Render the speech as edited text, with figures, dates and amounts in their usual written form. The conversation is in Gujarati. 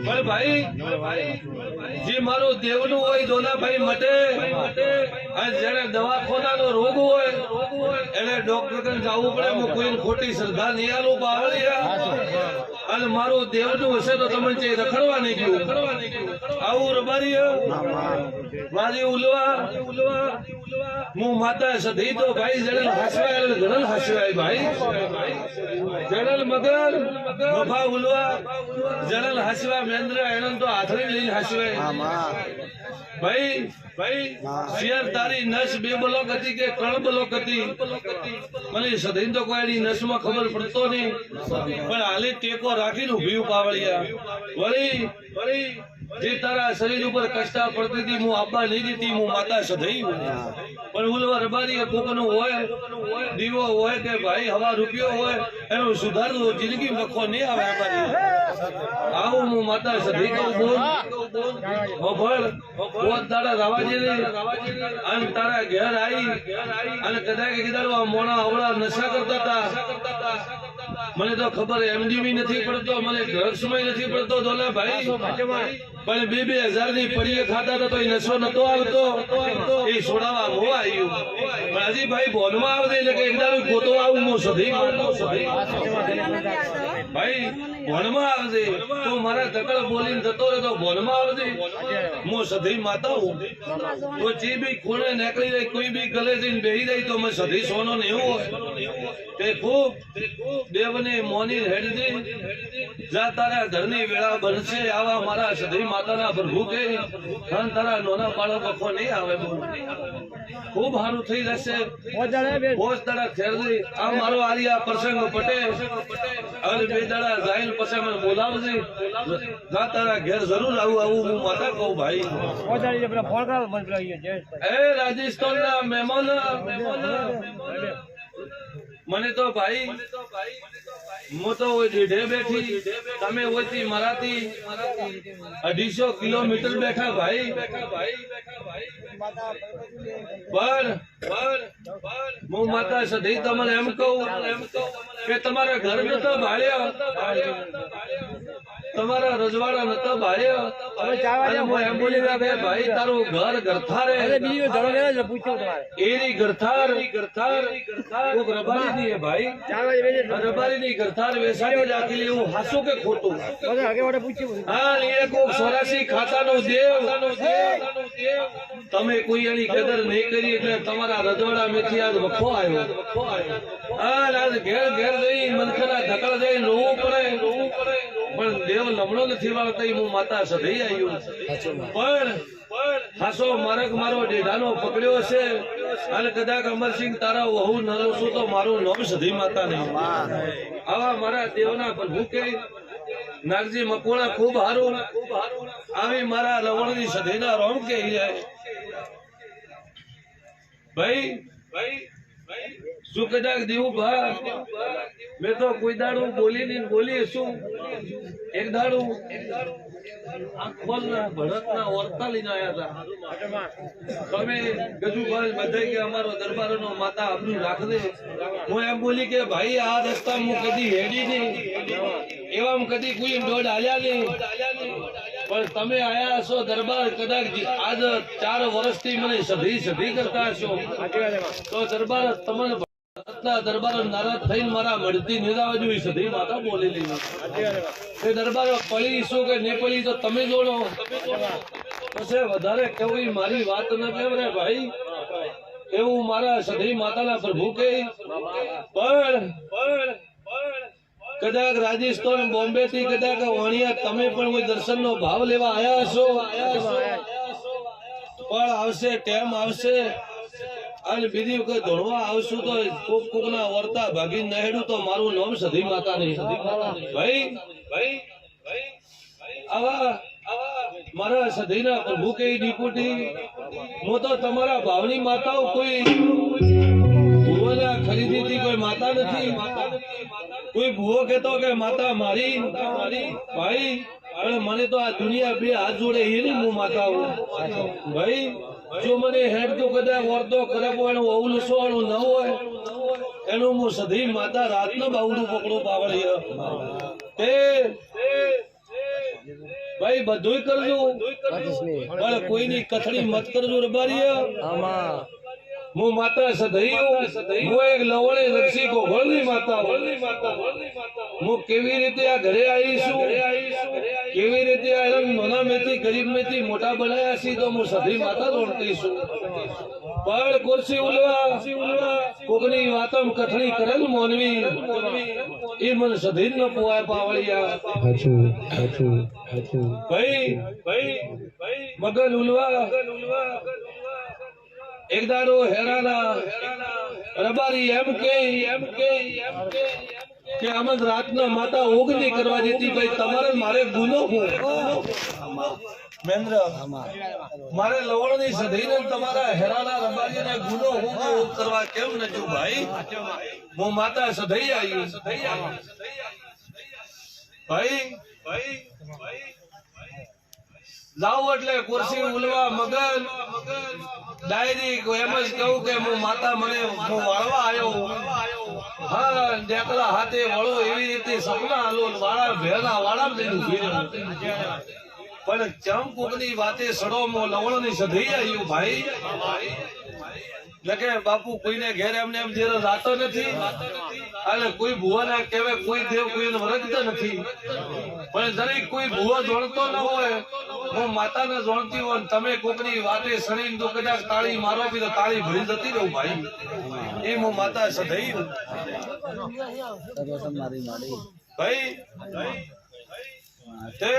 પણ ભાઈ જે મારું દેવનું હોય દોલાભાઈ મટે, અને જેને દવાખાનાનો રોગ હોય એને ડોક્ટર કને જવું પડે. હું કોઈ ખોટી શ્રદ્ધા નહીં આલું બાવળિયા, અને મારું દેવનું હશે તો તમને રખડવા નહીં ગયું આવું રબારી મારી ઉલવા હું માતા સધી તો ભાઈ જડલ હસવાય ગણલ હસવાય ભાઈ જડલ મગર બફા ઉલવા જડલ હસવા મહેન્દ્ર એને તો હાથરી લઈને હસવાય ભાઈ ભાઈ શેર તારી નસ 2 બ્લોક હતી કે 3 બ્લોક હતી મને સધી તો કોઈ નસ માં ખબર પડતો નહીં, પણ હાલી ટેકો રાખીને ઉભી પાવળિયા વળી વળી જે તારા શરીર ઉપર કષ્ટા પડતી હતી હું આપવા નહીં દીધી હું માતા સધી. પણ ઉલવા રબારી કોકનો હોય દીવો હોય કે ભાઈ હવા રૂપિયો હોય એનું સુધારવું જિંદગી લખો નહીં આવે રબારી આવું હું માતા સધી કહું બોલ ખબર બોલ તારા રાવાજી અને તારા ઘેર આવી અને કદાચ કીધા મોણા અવળા નશા કરતા હતા મને તો ખબર એમડીબી નથી પડતો મને ડ્રગ્સમાં નથી પડતો દોલા ભાઈ, પણ 2,000 ની પડીએ ખાતા હતા તો એ નશો નતો આવતો એ છોડાવવા હું આવ્યું. પણ હજી ભાઈ બોનમાં આવશે એટલે કે એકદારું ગોતો આવું હું સધી ભાઈ ભણમાં આવજે તો મારા ધકડ બોલીને જતો રહે તો ભણમાં આવજે હું સધી માતા હું તો જે બી ખૂણે નીકળી જાય કોઈ બી ગલે જઈને બેહી જાય તો મેં સધી સોનો ને એવું હોય તે ખૂબ દેવને મોની હેડજી જા તારા ઘરની વેળા બનશે આવા મારા સધી માતાના પ્રભુ કે તારા નાના બાળકો કો નહીં આવે ખૂબ સારું થઈ જશે. પોચ દાડા ખેરજી આ મારો આલિયા પ્રસંગ પટે અને 2 દાડા જાય પછી મને બોલાવજે જા તારા ઘેર જરૂર આવું હું માતા કહું ભાઈ. એ રાજસ્થાનના મહેમાન મને તો ભાઈ હું તો ઢીઢે બેઠી તમે ઓછી મારાથી 250 કિલોમીટર બેઠા ભાઈ, પણ હું માતા સધી તમને એમ કહું કે તમારા ઘર નતો ભાળ્યા તમારા રજવાડા નતો ભાળ્યા હું એમ બોલી કે ભાઈ તારું ઘર ગરથાર એની ગરથાર કોક રબારી ની ભાઈ રબારી ની ગરથાર વેસાડી રાખેલી એવું હાસું કે ખોટું? હા એ કોક 84 ખાતાનો દેવ તમે કોઈ એની કદર નહીં કરી એટલે તમારા રજવાડા મેથી આજ વખો આવ્યો. હા આજ ઘેર ઘેર જઈ મનખના ધકડ જઈ રોવું પડે પણ દેવ લમણો નથી વાળતા હું માતા સધી આવ્યું. પણ હાસો મારક મારો ડેઢાનો પકડ્યો છે અને કદાચ અમરસિંહ તારા વહુ નરો છું તો મારું નામ સધી માતા નહીં. આવા મારા દેવના પ્રભુ કે નાગજી મકોણા ખૂબ હારું આવી મારા લવણની સધીના રોમ કે ભાઈ શું કદાચ દેવું ભા મેં તો કોઈ દાડું બોલી નહીં બોલી શું એક દાડું તમે ગજુભાઈ બધા કે અમારો દરબારનો માતા આપણું રાખજે. હું એમ બોલી કે ભાઈ આ રસ્તા હું કદી હેડી નહીં એવા કદી કોઈ દોડ હાલ્યા નહીં, પણ તમે આયા છો દરબાર કદાચ આજ 4 વર્ષથી મને સધી કરતા હશો તો દરબાર તમને દરબાર નારાજ થઈને મારા મળતી નિરાવા જોઈ સધી માતા બોલેલી એ દરબાર પડી શું કે નહીં પડી તો તમે જોડો પછી વધારે કેવું મારી વાત ન કેવરે ભાઈ એવું મારા સધી માતાના પ્રભુ કે. પણ કદાચ રાજસ્થાન બોમ્બે થી કદાચ વાણિયા તમે પણ કોઈ દર્શન નો ભાવ લેવા આયા હશો પણ આવશે ટાઈમ આવશે અને બીજી વખત ધોળવા આવશું તો કોક ના વર્તા ભાગી નહેડું તો મારું નામ સધી માતા નહીં ભાઈ. આવા મારા સધીના પ્રભુ કે ડીપુટી હું તો તમારા ભાવની માતાઓ કોઈ ખરીદી થી કોઈ માતા નથી. કોઈ ભૂવો કેતો કે માતા મારી ભાઈ અને મને તો આ દુનિયા બે હાથ જોડે એની હું માતા હું ભાઈ. જો મને હેડ તો કદાચ વર્તો ખરાબ હોય અવલું સોળું ન હોય એનું હું સધી માતા રાત નો બાવડું પકડું પાવડી ભાઈ બધુંય કરજો પણ કોઈની કથળી મત કરજો રબારીયા હું માતા સધૈયો હું એક લવણે રક્ષી ગોગળની માતા હું કેવી રીતે આ ઘરે આવી છું કેવી રીતે આ નાના મેથી ગરીબ મેથી મોટા બનાયા છે તો હું સધી માતા રોણતી છું પણ કુરસી ઉલવા કોકની વાતમ કથળી કરેલ મોનવી એ મને સધી ન પોવાય પાવળિયા ભાઈ મગન ઉલવા એક દાડો હેરાના રબારી એમ કે અમદ રાતના માતા ઓગની કરવા દેતી ભાઈ તમારે મારે ગુનો મહેન્દ્ર મારે લવણની સધીને તમારા હેરાના રબારીને ગુનો હું કરવા કેમ નજુ ભાઈ હું માતા સધઈ આવી ભાઈ જાવ એટલે કુરસી ઉલવા મગન ડાયરી એમ જ કહું કે હું માતા મને હું વાળવા આવ્યો હા ડેકલા હાથે વળો એવી રીતે સપના હાલો વાળા ભેના વાળા લઈને ઉભી રહ્યો પણ ચમ કોકની વાતે સડો મો લવણ ની સધી આવ્યું ભાઈ એટલે બાપુ કોઈને ઘેર એમને એમ જયારે રાતો નથી અને કોઈ ભુવાના કહેવાય કોઈ દેવ કોઈને વરજતો નથી પણ દરેક કોઈ ભુવા જોડતો ન હોય હું માતાને જોડતી હોય તમે કોકની વાતે સડીને તો કદાચ તાળી મારો બી તો તાળી ભરી જતી રહું ભાઈ એ હું માતા સધઈ ભાઈ તે